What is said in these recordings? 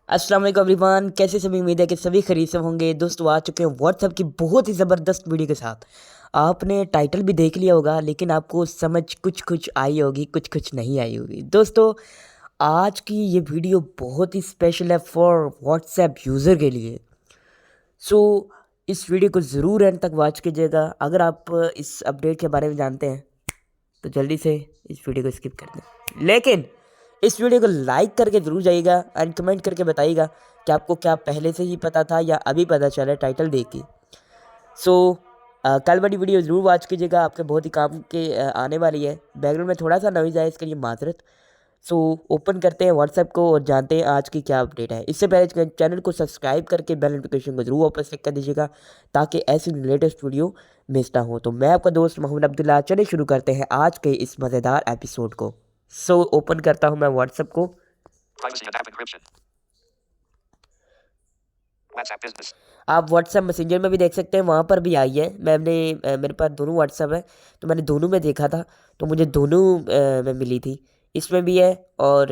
अस्सलाम वालेकुम एवरीवन, कैसे सभी? उम्मीद है कि सभी खरीद से होंगे। दोस्तों आ चुके हैं व्हाट्सएप की बहुत ही ज़बरदस्त वीडियो के साथ। आपने टाइटल भी देख लिया होगा, लेकिन आपको समझ कुछ कुछ आई होगी, कुछ कुछ नहीं आई होगी। दोस्तों आज की ये वीडियो बहुत ही स्पेशल है फॉर व्हाट्सएप यूज़र के लिए। सो इस वीडियो को ज़रूर एंड तक वॉच कीजिएगा। अगर आप इस अपडेट के बारे में जानते हैं तो जल्दी से इस वीडियो को स्किप कर दें, लेकिन इस वीडियो को लाइक करके ज़रूर जाइएगा एंड कमेंट करके बताइएगा कि आपको क्या पहले से ही पता था या अभी पता चला टाइटल देख के। सो कल वाली वीडियो ज़रूर वॉच कीजिएगा, आपके बहुत ही काम के आने वाली है। बैकग्राउंड में थोड़ा सा नॉइज़ आए, इसके लिए माजरत। सो ओपन करते हैं व्हाट्सएप को और जानते हैं आज की क्या अपडेट है। इससे पहले चैनल को सब्सक्राइब करके बेल नोटिफिकेशन को जरूर वापस क्लिक कर दीजिएगा ताकि ऐसी लेटेस्ट वीडियो मिस ना हो। तो मैं आपका दोस्त मोहम्मद अब्दुल्ला, चलिए शुरू करते हैं आज के इस मज़ेदार एपिसोड को। सो ओपन करता हूं मैं व्हाट्सएप को। आप व्हाट्सएप मैसेंजर में भी देख सकते हैं, वहाँ पर भी आई है। मेरे पास दोनों व्हाट्सएप है तो मैंने दोनों में देखा था, तो मुझे दोनों में मिली थी। इसमें भी है और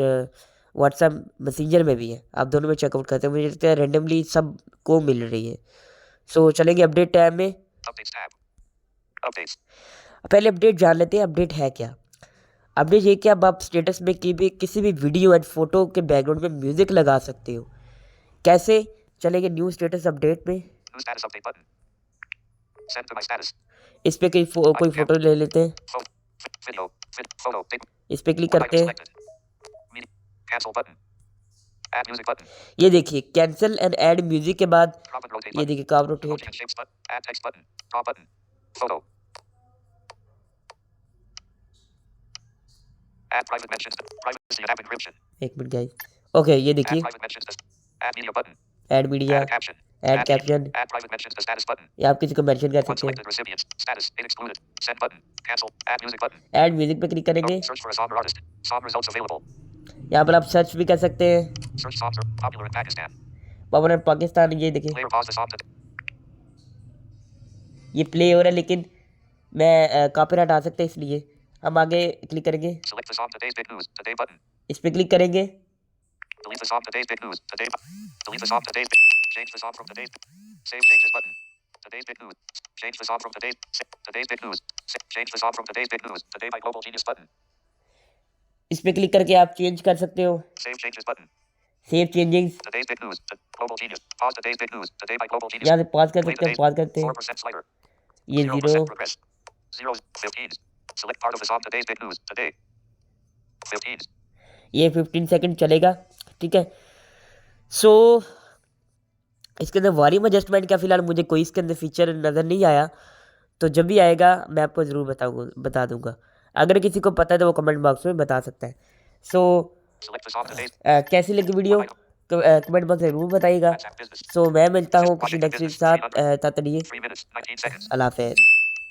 व्हाट्सएप मैसेंजर में भी है। आप दोनों में चेकआउट करते हैं, मुझे लगता है रेंडमली सब को मिल रही है। सो चलेंगे अपडेट टैब में। पहले अपडेट जान लेते हैं, अपडेट है क्या। अपडेट ये कि अब आप स्टेटस में किसी भी वीडियो एंड फोटो के बैकग्राउंड में म्यूजिक लगा सकते हो। कैसे? चलेंगे न्यू स्टेटस अपडेट में। इस पे कोई फोटो ले लेते हैं, इस पे क्लिक करते हैं। ये देखिए कैंसिल एंड ऐड म्यूजिक के बाद ये देखिए क्रॉप रोटेट। एक मिनट गाइस। ओके ये देखिए ऐड मीडिया, ऐड कैप्शन, या आप किसी को मेंशन कर सकते हैं। ऐड म्यूजिक पे क्लिक करेंगे, यहाँ पर आप सर्च भी कर सकते हैं। पॉपुलर पाकिस्तान, ये देखिए ये प्ले हो रहा है, लेकिन मैं कॉपीराइट आ सकता है, इसलिए हम आगे क्लिक करेंगे। इस पे क्लिक करेंगे, इस पे क्लिक करके आप चेंज कर सकते हो। सेव चेंजिंग्स, यहाँ से पॉज कर सकते हैं, पॉज करते हैं। ये 15 सेकंड चलेगा, ठीक है। सो इसके अंदर वॉल्यूम एडजस्टमेंट का फिलहाल मुझे कोई इसके अंदर फीचर नज़र नहीं आया, तो जब भी आएगा मैं आपको ज़रूर बता दूंगा। अगर किसी को पता है तो वो कमेंट बॉक्स में बता सकता है। सो कैसी लगी वीडियो कमेंट बॉक्स में ज़रूर बताइएगा। सो मैं मिलता हूँ किसी नेक्स्ट के साथ, तब तक अल्लाह हाफ़िज़।